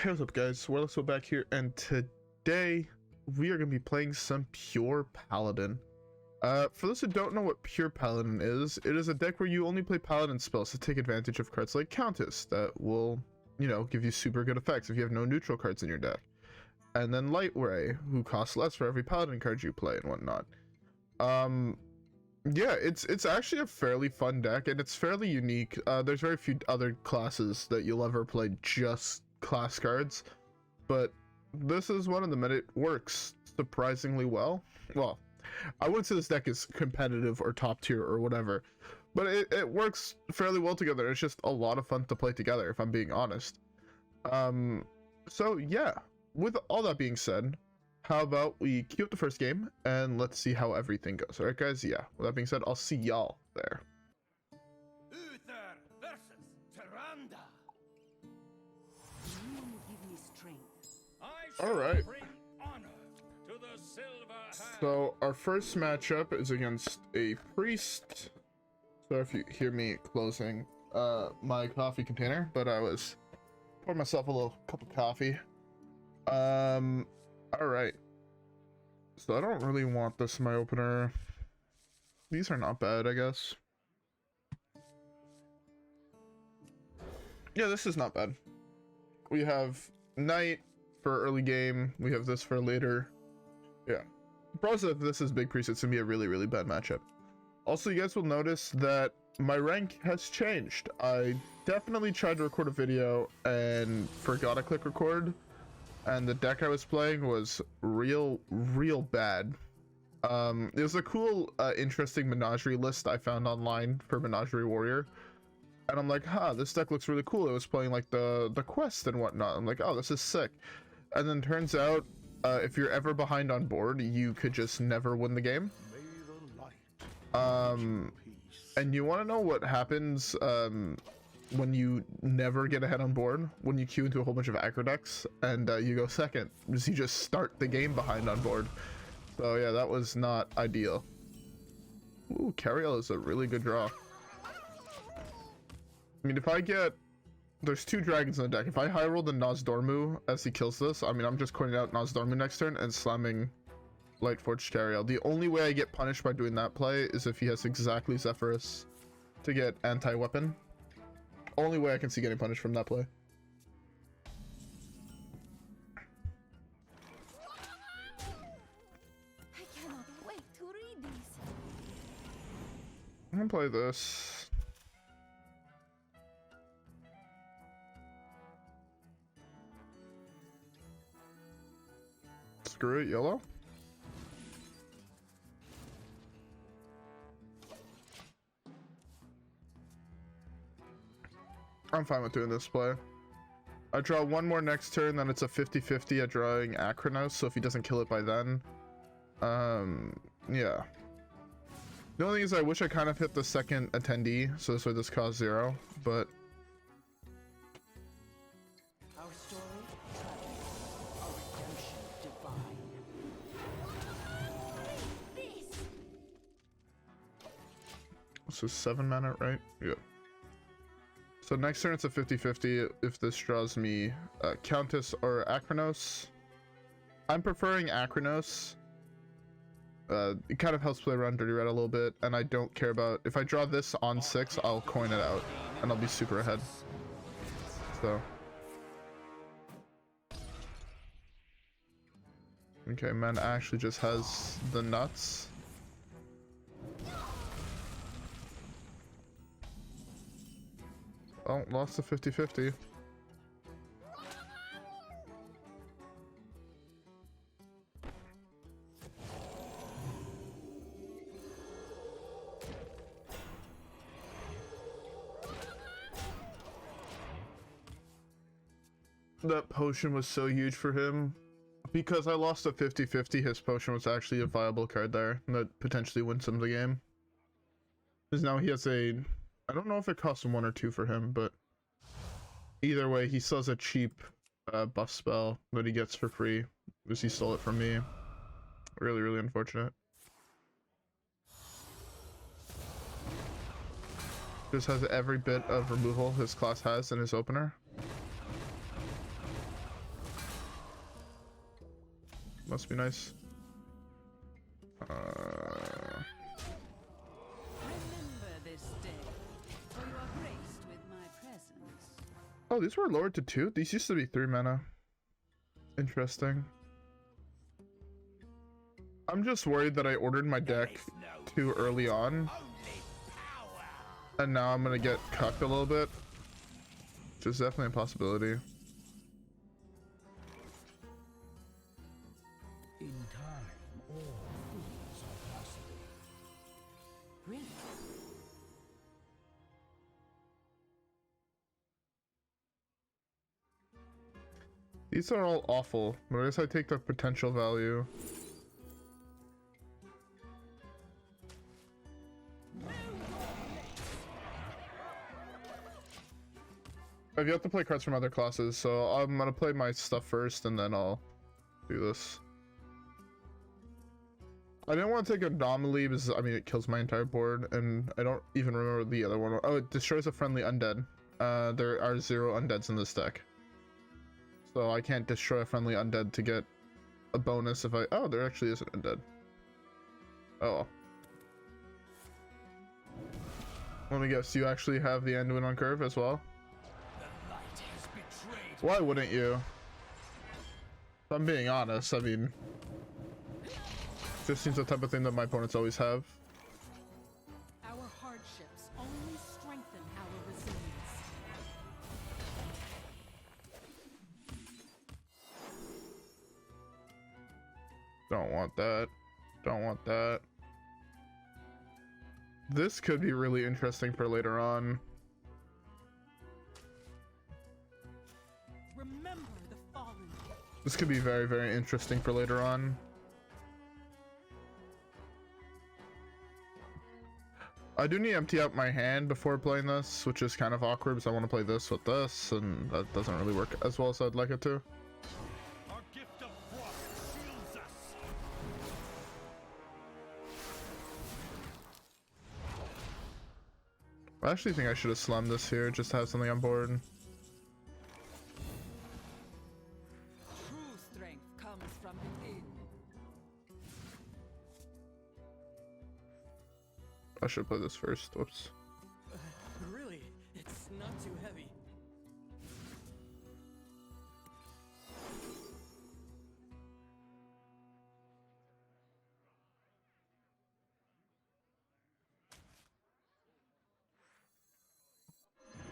Hey, what's up guys, WhirlXbow back here, and today we are going to be playing some pure Paladin. For those who don't know what pure Paladin is, it is a deck where you only play Paladin spells to take advantage of cards like Countess that will, give you super good effects if you have no neutral cards in your deck. And then Lightray, who costs less for every Paladin card you play and whatnot. Yeah, it's actually a fairly fun deck, and it's fairly unique. There's very few other classes that you'll ever play just class cards, but this is one of them, and it works surprisingly well. Well, I wouldn't say this deck is competitive or top tier or whatever, but it works fairly well together. It's just a lot of fun to play together, if I'm being honest. So yeah, with all that being said, how about we queue up the first game and let's see how everything goes. All right guys, yeah, with that being said, I'll see y'all there. Uther versus Tyrande. You give me strength. I All shall right. bring honor to the silver hand. So our first matchup is against a priest. So if you hear me closing my coffee container, but I was pouring myself a little cup of coffee. All right. So I don't really want this in my opener. These are not bad, I guess. Yeah, this is not bad. We have Knight for early game. We have this for later. Yeah. Pros if this is big priest, it's gonna be a really bad matchup. Also, you guys will notice that my rank has changed. I definitely tried to record a video and forgot to click record, and the deck I was playing was real bad. It was a cool interesting menagerie list I found online for Menagerie Warrior, and I'm like, this deck looks really cool. It was playing like the quest and whatnot. I'm like, oh, this is sick. And then turns out if you're ever behind on board, you could just never win the game. And you want to know what happens when you never get ahead on board? When you queue into a whole bunch of aggro decks and you go second, because you just start the game behind on board. So yeah, that was not ideal. Ooh, Cariel is a really good draw. I mean, if I get... There's two dragons in the deck. If I high roll the Nozdormu as he kills this, I mean, I'm just coining out Nozdormu next turn and slamming Lightforged Cariel. The only way I get punished by doing that play is if he has exactly Zephyrus to get anti-weapon. Only way I can see getting punished from that play. I cannot wait to read these. I'm gonna play this. Screw it, yellow. I'm fine with doing this play. I draw one more next turn, then it's a 50-50 at drawing Anachronos, so if he doesn't kill it by then. Yeah. The only thing is I wish I kind of hit the second attendee, so this way this costs 0, but... Our story travels a redemption divine. This. This is 7 mana, right? Yeah. So next turn it's a 50-50 if this draws me Countess or Anachronos. I'm preferring Anachronos. It kind of helps play around Dirty Red a little bit, and I don't care about... If I draw this on 6, I'll coin it out, and I'll be super ahead. So... Okay, man actually just has the nuts. Oh, lost the 50-50. That potion was so huge for him. Because I lost a 50-50, his potion was actually a viable card there that potentially wins him the game. Because now he has a... I don't know if it costs 1 or 2 for him, but either way, he still has a cheap buff spell that he gets for free because he stole it from me. Really unfortunate. Just has every bit of removal his class has in his opener. Must be nice. Remember this day, for you are graced with my presence. Oh, these were lowered to 2? These used to be 3 mana. Interesting. I'm just worried that I ordered my deck too early on. And now I'm gonna get cucked a little bit. Which is definitely a possibility. In time, all things are possible. Really? These are all awful, but I guess I take the potential value. I've yet to play cards from other classes, so I'm gonna play my stuff first and then I'll do this. I didn't want to take Anomaly because, I mean, it kills my entire board, and I don't even remember the other one. Oh, it destroys a friendly undead. There are 0 undeads in this deck. So I can't destroy a friendly undead to get a bonus if I... Oh, there actually is an undead. Oh. Let me guess, you actually have the Anduin on curve as well? The light has betrayed. Why wouldn't you? If I'm being honest, I mean... This seems the type of thing that my opponents always have. Our hardships only strengthen our resilience. Don't want that. Don't want that. This could be really interesting for later on. Remember the fallen. This could be very, very interesting for later on. I do need to empty out my hand before playing this, which is kind of awkward because I want to play this with this, and that doesn't really work as well as I'd like it to. Our gift of frost shields us. I actually think I should have slammed this here just to have something on board. True strength comes from within. I should play this first. Whoops. Really? It's not too heavy.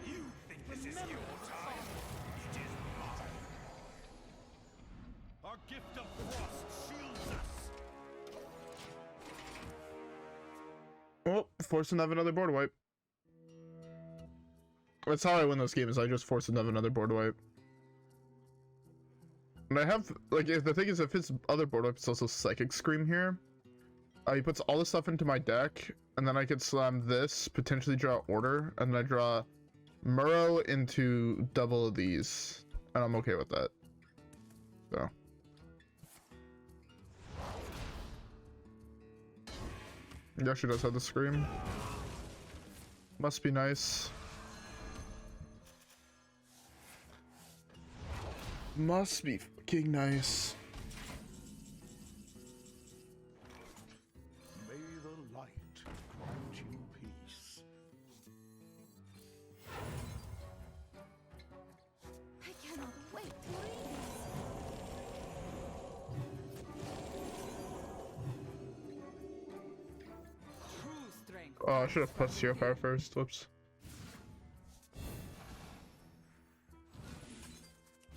You think this is your time? It is mine. Our gift of frost shields us. Oh, force him to have another board wipe. That's how I win those games. I just force him to have another board wipe. And I have, like, if the thing is, if his other board wipe is also Psychic Scream here, he puts all this stuff into my deck, and then I could slam this, potentially draw Order, and then I draw Murrow into double of these, and I'm okay with that. So. He actually does have the Scream. Must be nice. Must be fucking nice. May the light grant you peace. I cannot wait to read this. True strength. Oh, I should have plus Zero Power first. Whoops.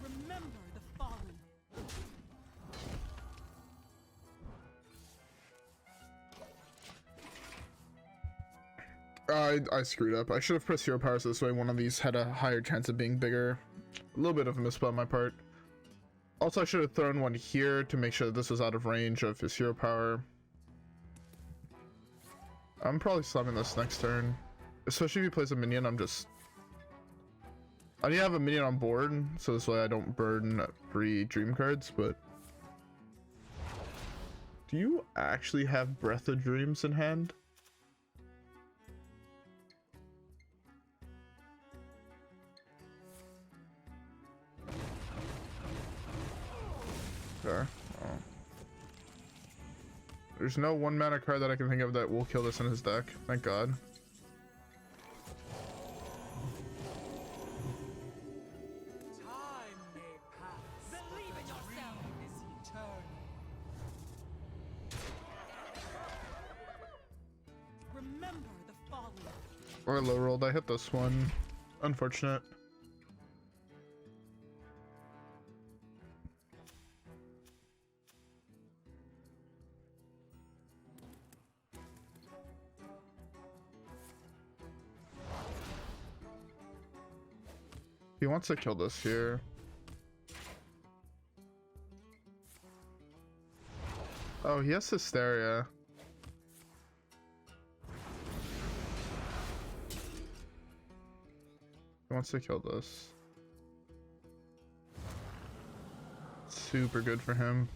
Remember the fallen. I screwed up. I should have pressed Hero Power so this way one of these had a higher chance of being bigger. A little bit of a misplay on my part. Also, I should have thrown one here to make sure that this was out of range of his Hero Power. I'm probably slamming this next turn. Especially if he plays a minion, I need to have a minion on board, so this way I don't burn free dream cards, but... Do you actually have Breath of Dreams in hand? Sure. Oh. There's no 1 mana card that I can think of that will kill this in his deck. Thank God. Time may pass. Believe in yourself. Is eternal. Remember the fallen. Or low rolled. I hit this one. Unfortunate. He wants to kill this here. Oh, he has Hysteria. He wants to kill this. Super good for him.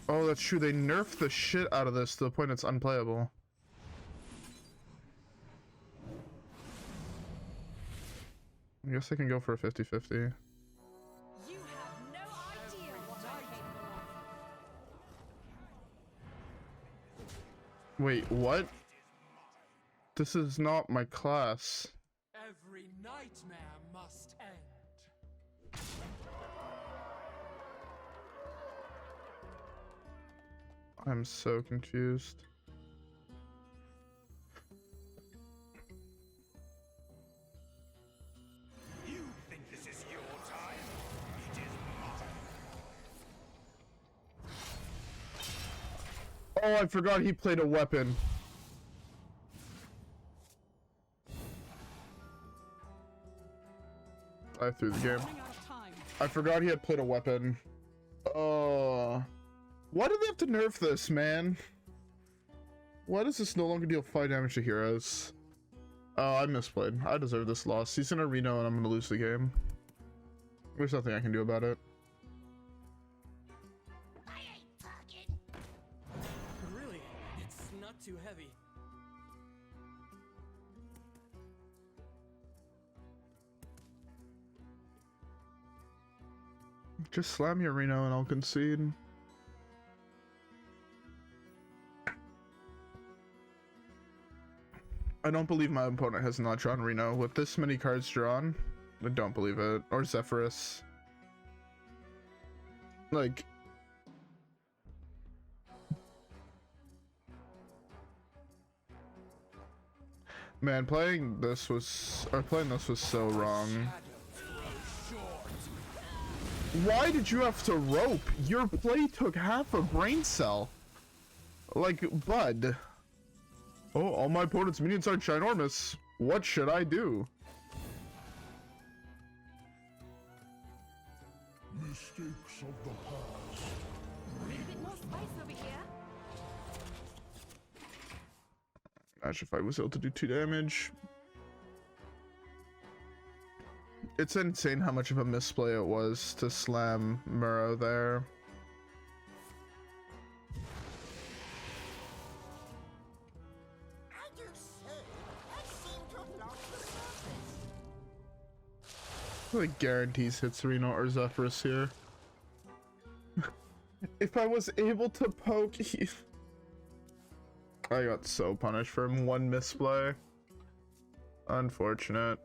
Oh, that's true. They nerfed the shit out of this to the point it's unplayable. I guess I can go for a 50-50. You have no idea what I'm capable of. Wait, what? This is not my class. Every nightmare must end. I'm so confused. You think this is your time? It is mine. Oh, I forgot he played a weapon. I threw the game. Running out of time. I forgot he had played a weapon. Oh. Why do they have to nerf this, man? Why does this no longer deal 5 damage to heroes? Oh, I misplayed. I deserve this loss. He's in a Reno and I'm gonna lose the game. There's nothing I can do about it. I ain't talking. Really, it's not too heavy. Just slam your Reno and I'll concede. I don't believe my opponent has not drawn Reno. With this many cards drawn, I don't believe it. Or Zephyrus. Like... Man, playing this was so wrong. Why did you have to rope? Your play took half a brain cell. Like, bud. Oh, all my opponent's minions are ginormous. What should I do? Mistakes of the past. A bit more spice over here. Imagine if I was able to do 2 damage. It's insane how much of a misplay it was to slam Muro there. I do say, I seem to have lost the surface. Like guarantees hits Reno or Zephyrus here. If I was able to poke, I got so punished for one misplay. Unfortunate.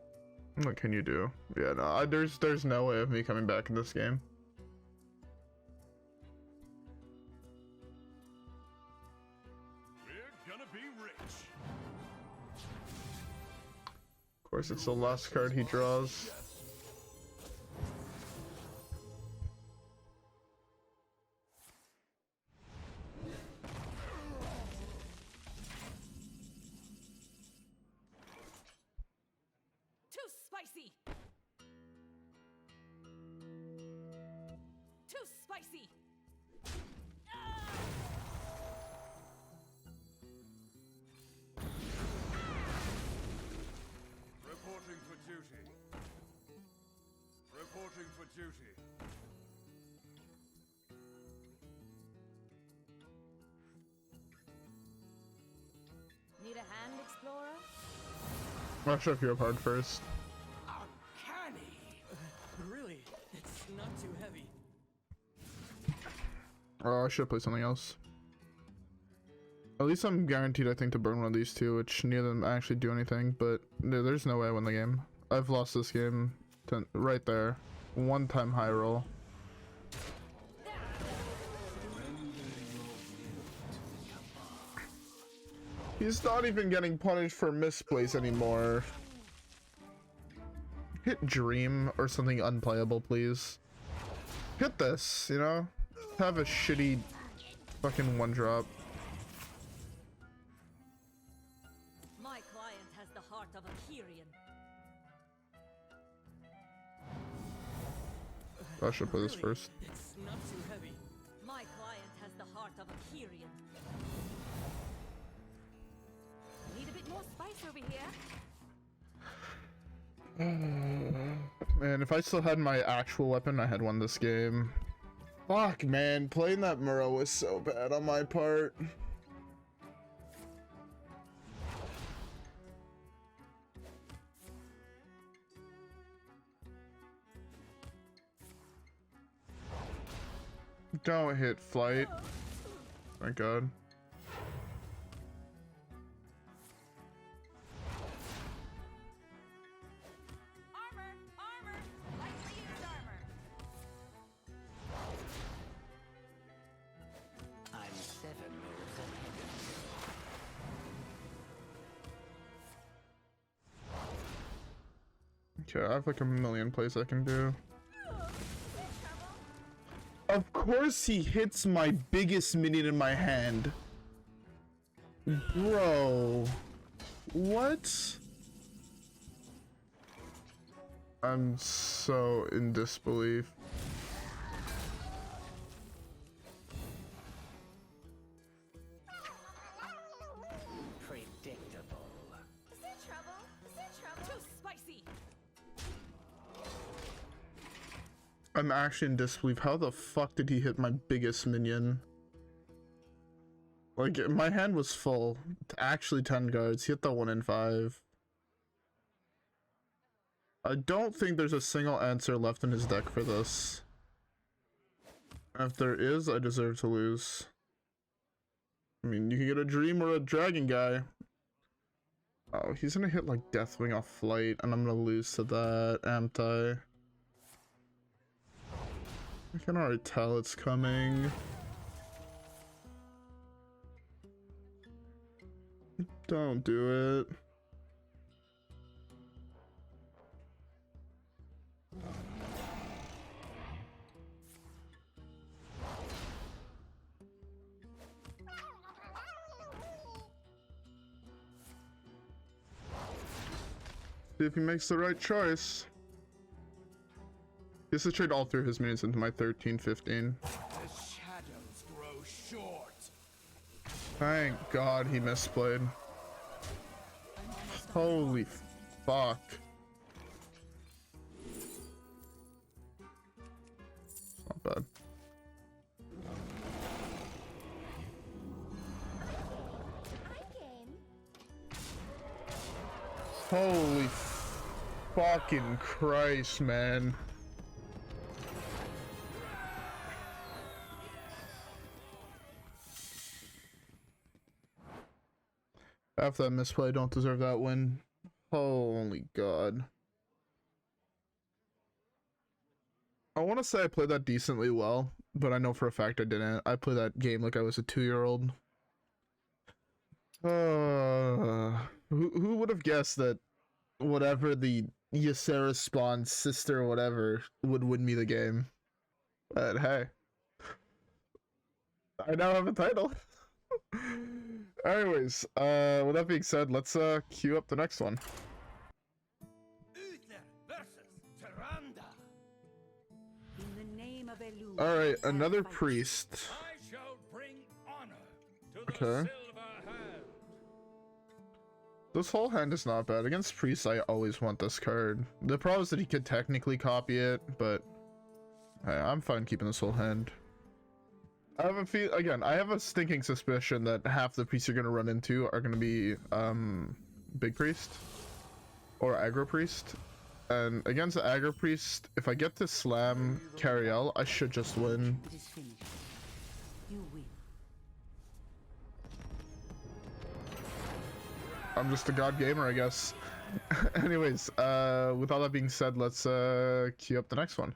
What can you do? Yeah, no, there's no way of me coming back in this game. We're gonna be rich. Of course, it's the last card he draws. Too spicy. Too spicy. Reporting for duty. Reporting for duty. Need a hand, explorer? I'll show you up hard first. Uncanny. Really, it's not Oh, I should play something else. At least I'm guaranteed, I think, to burn one of these two, which neither of them actually do anything, but there's no way I win the game. I've lost this game right there. One time high roll. He's not even getting punished for misplace anymore. Hit Dream or something unplayable, please. Hit this, you know? Have a shitty fucking one drop. My client has the heart of a Kyrian. I should play this first. It's not too heavy. My client has the heart of a Kyrian. Need a bit more spice over here. Man, if I still had my actual weapon, I had won this game. Fuck, man. Playing that Muro was so bad on my part. Don't hit flight. Thank God. I'm 7 moves ahead of you. Okay, I have like a million plays I can do. Of course he hits my biggest minion in my hand. Bro. What? I'm so in disbelief. Predictable. Is there trouble? Is there trouble? Too spicy. I'm actually in disbelief. How the fuck did he hit my biggest minion? Like, my hand was full. Actually 10 guards. He hit the 1 in 5. I don't think there's a single answer left in his deck for this. If there is, I deserve to lose. I mean, you can get a Dream or a Dragon guy. Oh, he's gonna hit like Deathwing off flight, and I'm gonna lose to that, amped I? I can already tell it's coming. Don't do it. See if he makes the right choice. He has to trade all 3 of his minions into my 13, 15. The shadows grow short. Thank God he misplayed. Holy fuck. Not bad. Holy fucking Christ, man. After that misplay, don't deserve that win. Holy God. I want to say I played that decently well, but I know for a fact I didn't. I played that game like I was a 2-year-old. Who would have guessed that whatever the YSERA spawn sister or whatever would win me the game? But hey, I now have a title. Anyways, with that being said, let's queue up the next one. Uther versus Tyrande. In the name of Elu, Alright, I another fight. priest. I shall bring honor to the Okay. silver hand. This whole hand is not bad. Against priests, I always want this card. The problem is that he could technically copy it, but hey, I'm fine keeping this whole hand. I have a I have a stinking suspicion that half the priests you're gonna run into are gonna be big priest or aggro priest. And against the aggro priest, if I get to slam Cariel, I should just win. It is finished. You win. I'm just a god gamer, I guess. Anyways, with all that being said, let's queue up the next one.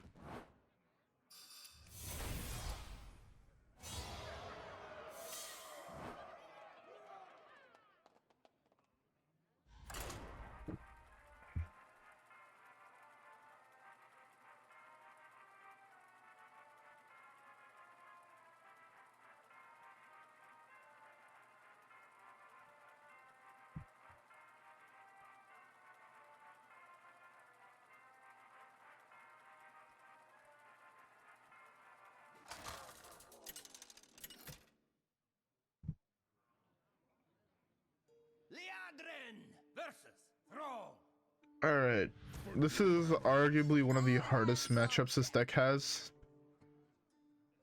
Versus Thrall. Alright, this is arguably one of the hardest matchups this deck has.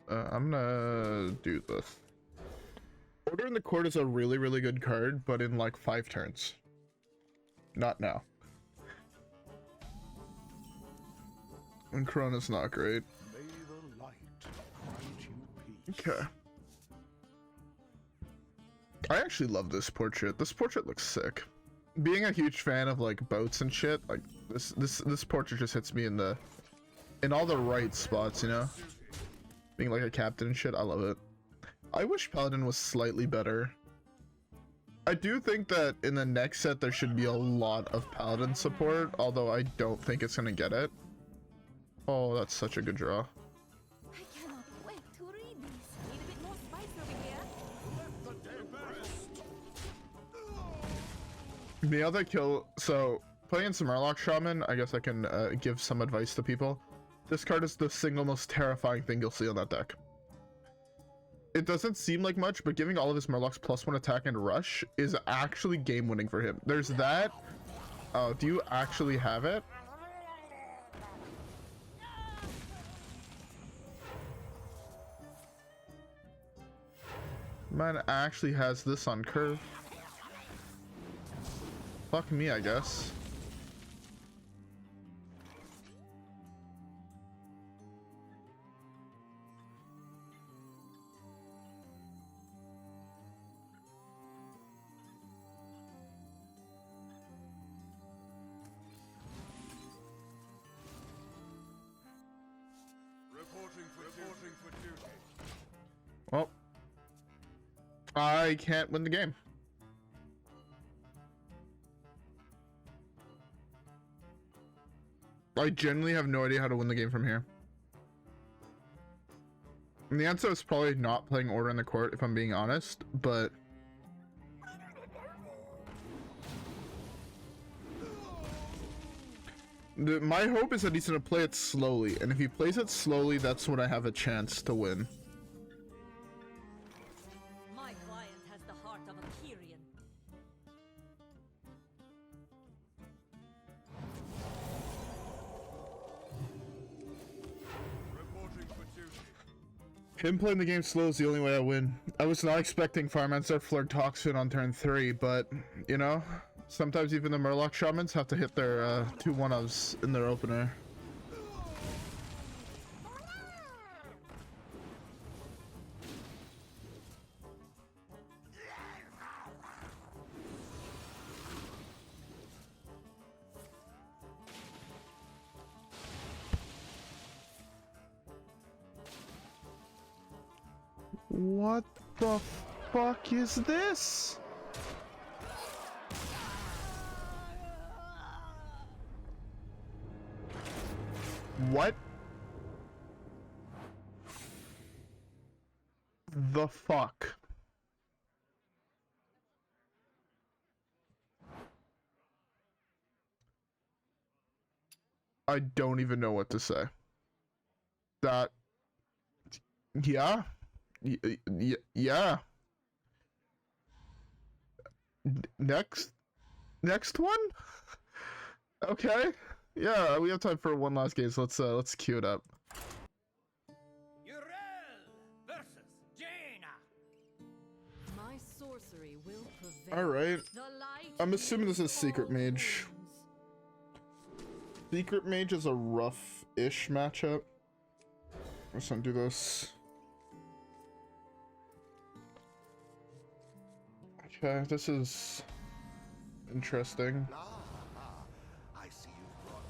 I'm gonna do this. Order in the Court is a really, really good card, but in like 5 turns. Not now. And Anachronos not great. May the light grant you peace. Okay. I actually love this portrait. This portrait looks sick. Being a huge fan of like boats and shit, like this portrait just hits me in all the right spots, you know? Being like a captain and shit, I love it. I wish Paladin was slightly better. I do think that in the next set there should be a lot of Paladin support, although I don't think it's gonna get it. Oh, that's such a good draw. I cannot wait to read these. Need a bit more spice over here. The other kill, so playing some Murloc Shaman, I guess I can give some advice to people. This card is the single most terrifying thing you'll see on that deck. It doesn't seem like much, but giving all of his Murlocs +1 attack and rush is actually game winning for him. There's that. Oh, do you actually have it? Man actually has this on curve. Fuck me, I guess. Reporting for duty. Well, I can't win the game. I genuinely have no idea how to win the game from here. And the answer is probably not playing Order in the Court, if I'm being honest, but... my hope is that he's going to play it slowly, and if he plays it slowly, that's when I have a chance to win. My client has the heart of a Kyrian. Reporting for duty. Him playing the game slow is the only way I win. I was not expecting Firemancer Flare Toxin on turn 3, but, you know, sometimes even the Murloc Shamans have to hit their 2 1-ofs in their opener. What the fuck is this? What the fuck? I don't even know what to say. That, yeah. Yeah. Next one? Okay. Yeah, we have time for one last game, so let's queue it up. Yrel versus Jaina. My sorcery will prevail. Alright. The light I'm assuming this is Secret Mage. wounds. Secret Mage is a rough-ish matchup. Let's undo this. Okay, this is interesting. I see you've brought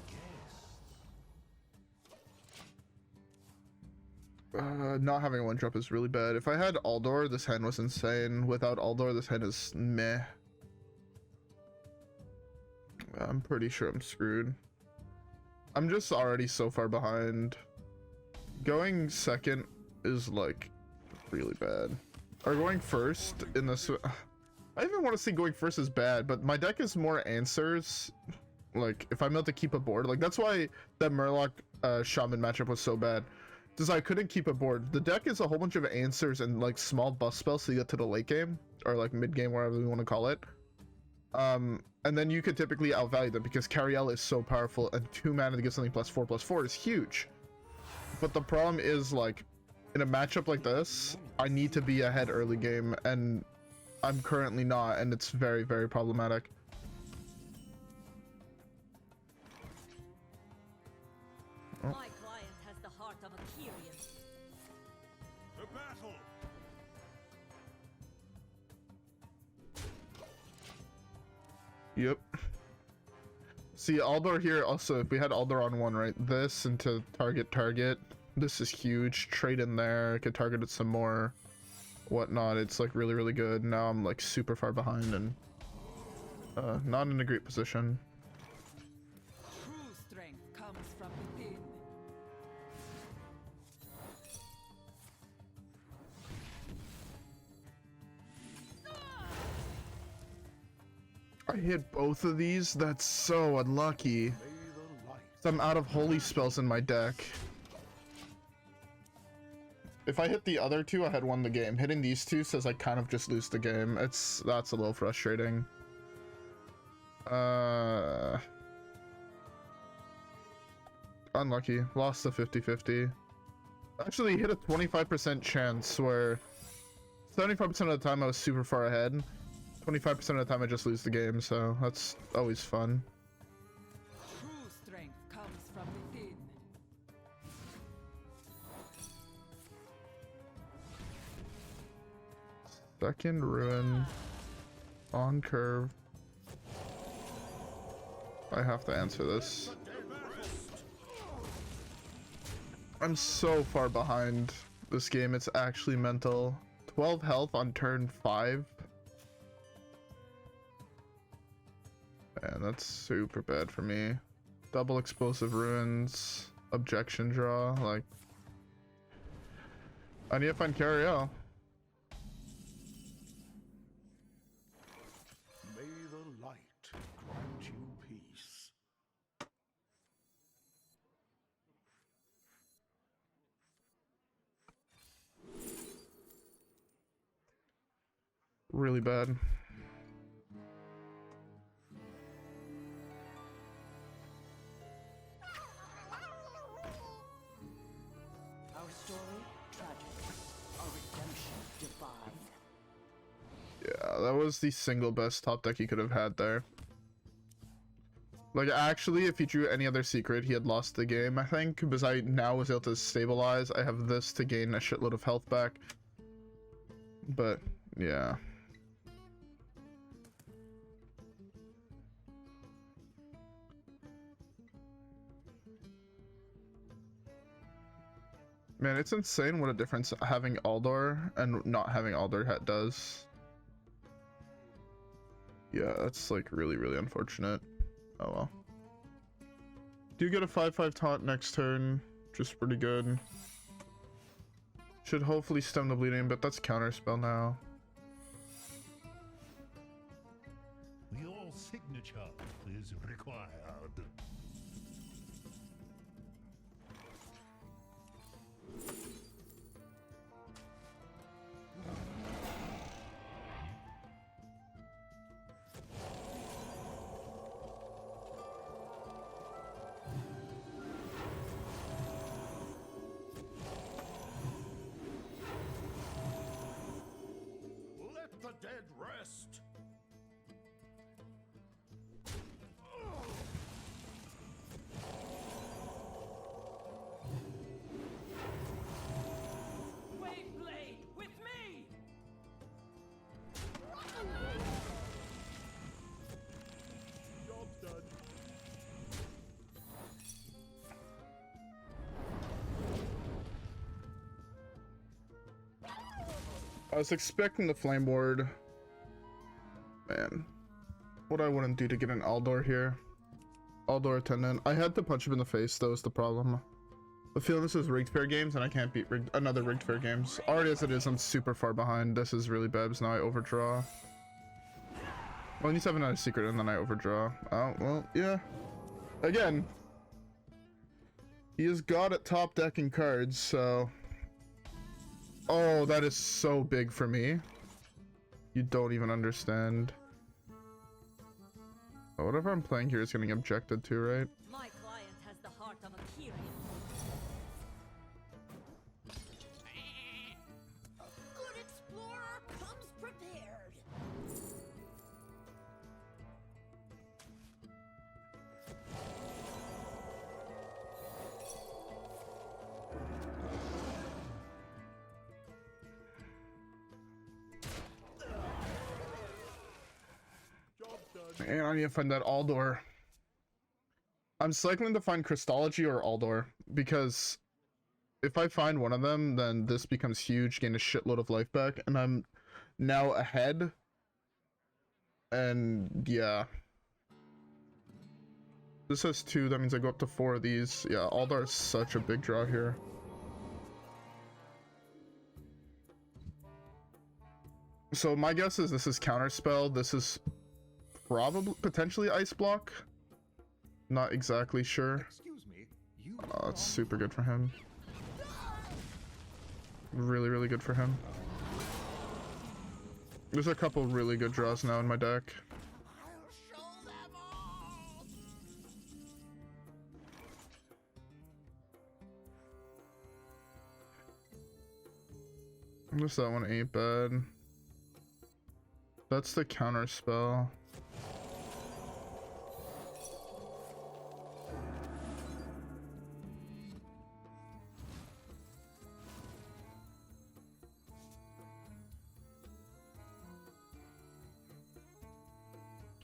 guests. Not having a one drop is really bad. If I had Aldor, this hand was insane. Without Aldor, this hand is meh. I'm pretty sure I'm screwed. I'm just already so far behind. Going second is like really bad. Or going first in this. I even want to say going first is bad, but my deck is more answers. Like if I'm able to keep a board, like that's why that Murloc Shaman matchup was so bad. Because I couldn't keep a board. The deck is a whole bunch of answers and like small buff spells so you get to the late game or like mid game, wherever you want to call it. And then you could typically outvalue them because Cariel is so powerful and 2 mana to get something +4/+4 is huge. But the problem is like in a matchup like this, I need to be ahead early game and I'm currently not, and it's very, very problematic. My client has the heart of a Kyrian. The battle. Yep. See, Aldor here also, if we had Aldor on one, right? This into target. This is huge. Trade in there. I could target it some more. Whatnot. It's like really, really good. Now I'm like super far behind and not in a great position. True strength comes from within. I hit both of these. That's so unlucky. May the light. So I'm out of holy spells in my deck. If I hit the other two, I had won the game. Hitting these two says I kind of just lose the game. That's a little frustrating. Unlucky. Lost the 50-50. Actually hit a 25% chance where 75% of the time I was super far ahead. 25% of the time I just lose the game, so that's always fun. True strength comes from within. Second ruin. On curve. I have to answer this. I'm so far behind this game, it's actually mental. 12 health on turn 5. Man, that's super bad for me. Double explosive ruins, objection draw, like... I need to find Cariel. May the light grant you peace. Really bad. Our story, tragic. Our redemption, divine. Yeah, that was the single best top deck he could have had there. Like, actually, if he drew any other secret, he had lost the game, I think, because I now was able to stabilize. I have this to gain a shitload of health back. But, yeah. Man, it's insane what a difference having Aldor and not having Aldor does. Yeah, that's like really, really unfortunate. Oh well. Do get a 5/5 taunt next turn, which is pretty good. Should hopefully stem the bleeding, but that's counterspell now. Your signature is required. Let the dead rest. I was expecting the flame ward. Man, what I wouldn't do to get an Aldor here. Aldor Attendant. I had to punch him in the face, though, is the problem. I feel this is rigged fair games, and I can't beat another rigged fair games. Already as it is, I'm super far behind. This is really babs. Now I overdraw. Well, I need to have another secret, and then I overdraw. Oh, well, yeah. Again, he is god at top decking cards, so... Oh, that is so big for me. You don't even understand. Oh, whatever I'm playing here is getting objected to, right? My client has the heart of a Cariel. A good explorer comes prepared. And I need to find that Aldor. I'm cycling to find Crystology or Aldor, because if I find one of them, then this becomes huge, gain a shitload of life back, and I'm now ahead. And yeah. This has 2, that means I go up to 4 of these. Yeah, Aldor is such a big draw here. So my guess is this is counterspell, this is probably potentially ice block. Not exactly sure. Excuse me. You Oh, it's super good for him. Really, really good for him. There's a couple really good draws now in my deck. I'll show them all. Just that one ain't bad. That's the counter spell.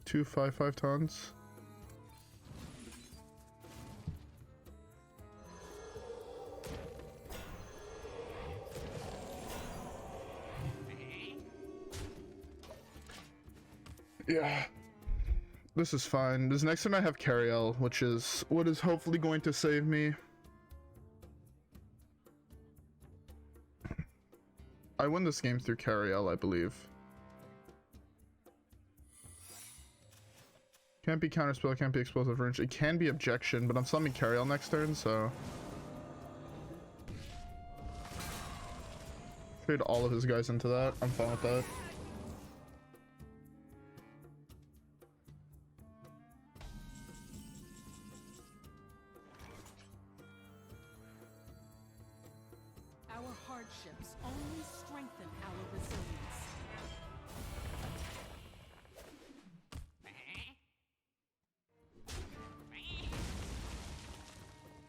Two 5/5 tons. Yeah, this is fine. This next turn I have Cariel, which is what is hopefully going to save me. I win this game through Cariel, I believe. Can't be counterspell, can't be explosive range. It can be objection, but I'm summoning Cariel next turn, so... Trade all of his guys into that. I'm fine with that. Our hardships only strengthen our resilience.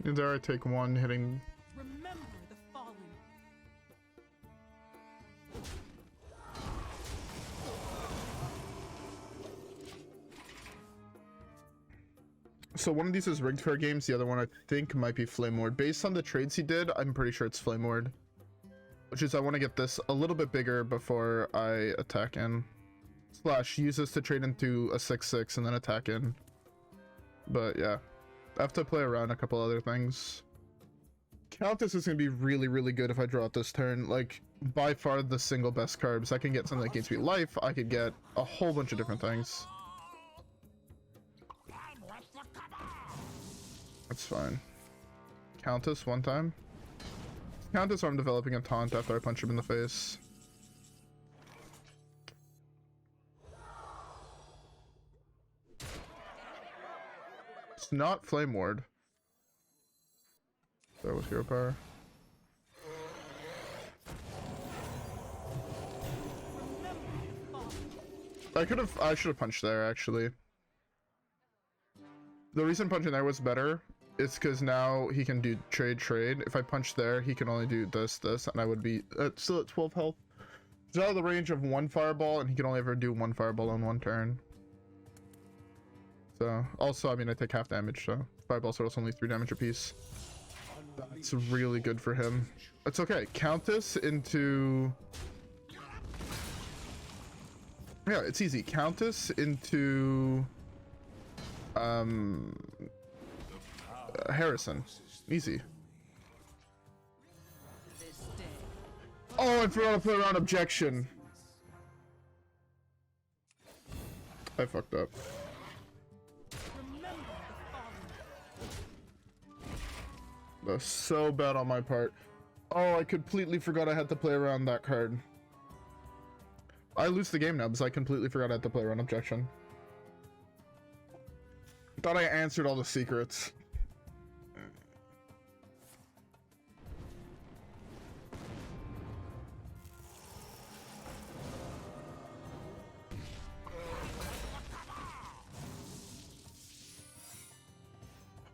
There I take one, hitting... Remember the fallen. So one of these is rigged fair games, the other one I think might be flame ward. Based on the trades he did, I'm pretty sure it's flame ward. Which is I want to get this a little bit bigger before I attack in. Slash, use this to trade into a 6/6 and then attack in. But yeah. I have to play around a couple other things. Countess is going to be really, really good if I draw it this turn. Like, by far the single best carbs. I can get something that gains me life. I could get a whole bunch of different things. That's fine. Countess one time. Countess, or I'm developing a taunt after I punch him in the face. It's not flame ward. That was hero power. I should have punched there actually. The reason punching there was better is because now he can do trade. If I punch there, he can only do this, and I would be still at 12 health. He's out of the range of one fireball, and he can only ever do one fireball on one turn. So, also, I mean, I take half damage, so fireballs are also only 3 damage apiece. That's really good for him. It's okay. Countess into Yeah, it's easy. Countess into Harrison. Easy. This day. Oh, I forgot to play around objection. I fucked up. That's so bad on my part. Oh, I completely forgot I had to play around that card. I lose the game now because I completely forgot I had to play around objection. Thought I answered all the secrets.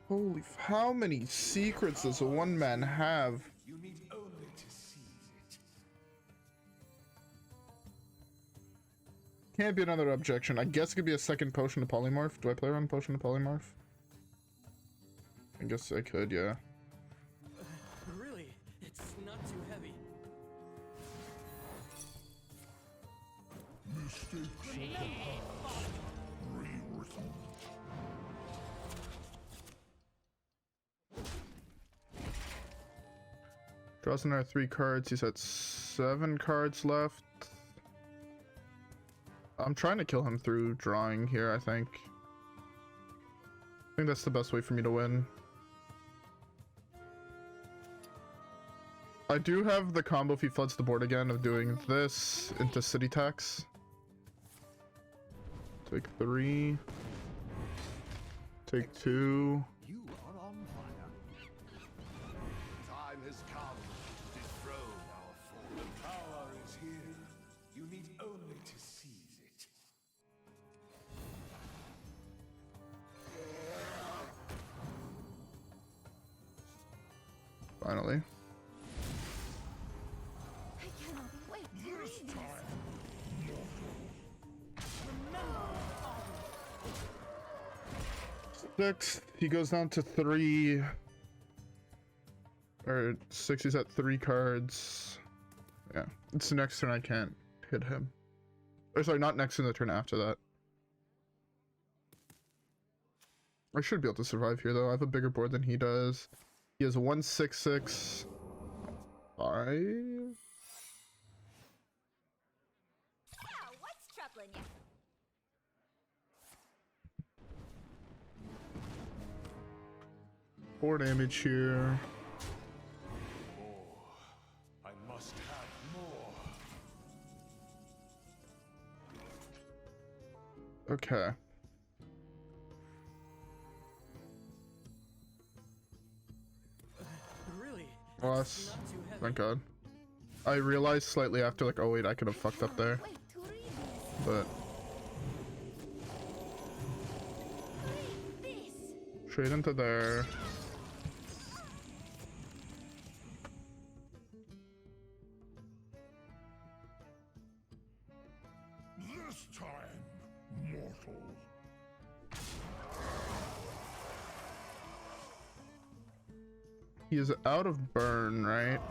Holy, how many secrets does a one man have? You need only to seize it. Can't be another objection. I guess it could be a second potion to polymorph. Do I play around potion to polymorph? I guess I could, yeah. Really? It's not too heavy. Draws another 3 cards. He's at 7 cards left. I'm trying to kill him through drawing here, I think. I think that's the best way for me to win. I do have the combo if he floods the board again of doing this into city tax. Take 3. Take 2. You are on fire. Time has come to dethrone our fallen. Power is here. You need only to seize it. Finally. I cannot wait to read this. Sixth, he goes down to 3. Or 6, he's at 3 cards. Yeah, it's the next turn I can't hit him. Or sorry, not next turn, the turn after that. I should be able to survive here though. I have a bigger board than he does. He has 1, 6, 6, 5. Now, what's troubling you? 4 damage here. I must have more. Okay. Really? Loss. Not too heavy. Thank God. I realized slightly after, like, oh wait, I could have fucked up there. Wait to read this. But Read this. straight into there. This time, mortal. He is out of burn, right?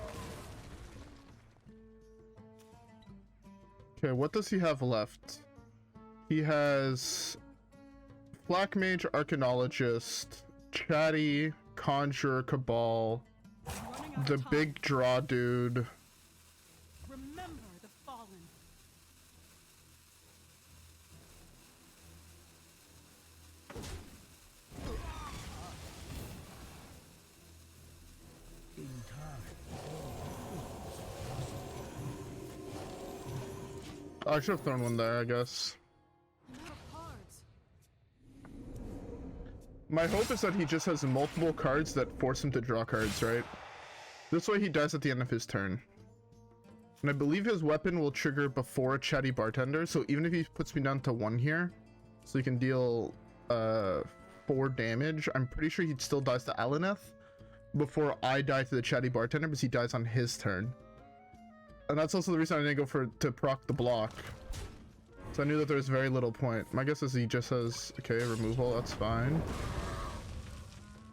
Okay, what does he have left? He has Black Mage, Arcanologist, Chatty, Conjurer, Cabal, Running out the of time. big draw dude. Remember the fallen. In time, I should have thrown one there, I guess. I'm out of cards. My hope is that he just has multiple cards that force him to draw cards, right? This way he dies at the end of his turn. And I believe his weapon will trigger before a Chatty Bartender, so even if he puts me down to 1 here, so he can deal 4 damage, I'm pretty sure he still dies to Alaneth before I die to the Chatty Bartender, because he dies on his turn. And that's also the reason I didn't go to proc the block. So I knew that there was very little point. My guess is he just has, okay, removal, that's fine.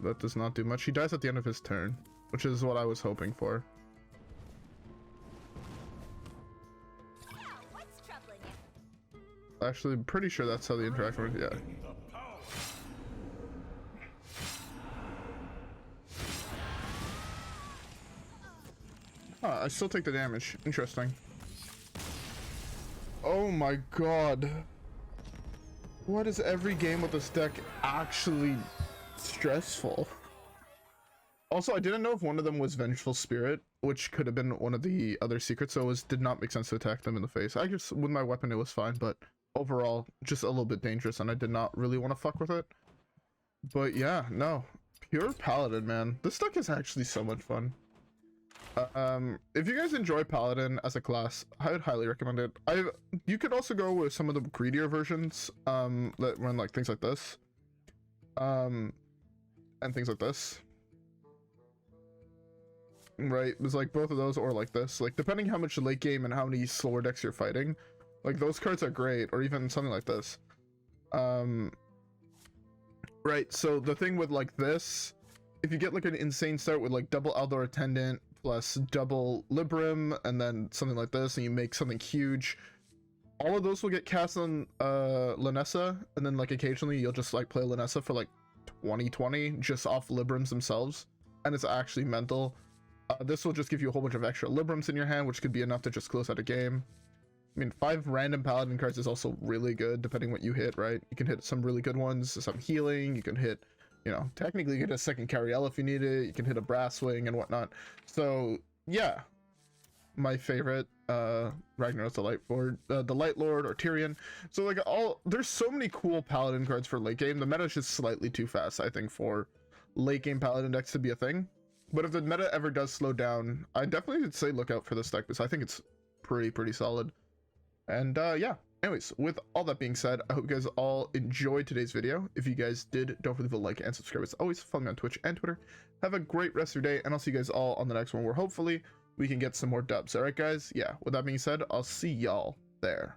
That does not do much. He dies at the end of his turn, which is what I was hoping for. Now, what's troubling you? Actually, I'm pretty sure that's how the interaction works. Yeah. Huh, I still take the damage. Interesting. Oh my god. What is every game with this deck actually stressful? Also, I didn't know if one of them was Vengeful Spirit, which could have been one of the other secrets, so it did not make sense to attack them in the face. I guess with my weapon it was fine, but overall, just a little bit dangerous, and I did not really want to fuck with it. But yeah, no. Pure Paladin, man. This deck is actually so much fun. If you guys enjoy Paladin as a class, I would highly recommend it. You could also go with some of the greedier versions that run like things like this, and things like this, right? It's like both of those, or like this, like depending how much late game and how many slower decks you're fighting, like those cards are great, or even something like this. Right, so the thing with like this, if you get like an insane start with like double Aldor Attendant plus double Libram and then something like this, and you make something huge, all of those will get cast on Lanessa, and then like occasionally you'll just like play Lanessa for like 20-20 just off Librams themselves, and it's actually mental. This will just give you a whole bunch of extra Librams in your hand, which could be enough to just close out a game. I mean, 5 random Paladin cards is also really good depending what you hit, right? You can hit some really good ones, some healing, you can hit, you know, technically you get a second Cariel if you need it, you can hit a Brasswing and whatnot. So yeah, my favorite, Ragnaros the Light Lord or Tyrion. So like there's so many cool Paladin cards for late game. The meta is just slightly too fast, I think, for late game Paladin decks to be a thing. But if the meta ever does slow down, I definitely would say look out for this deck, because I think it's pretty solid. And yeah, anyways, with all that being said, I hope you guys all enjoyed today's video. If you guys did, don't forget to like and subscribe. As always, follow me on Twitch and Twitter. Have a great rest of your day, and I'll see you guys all on the next one, where hopefully we can get some more dubs. All right, guys? Yeah, with that being said, I'll see y'all there.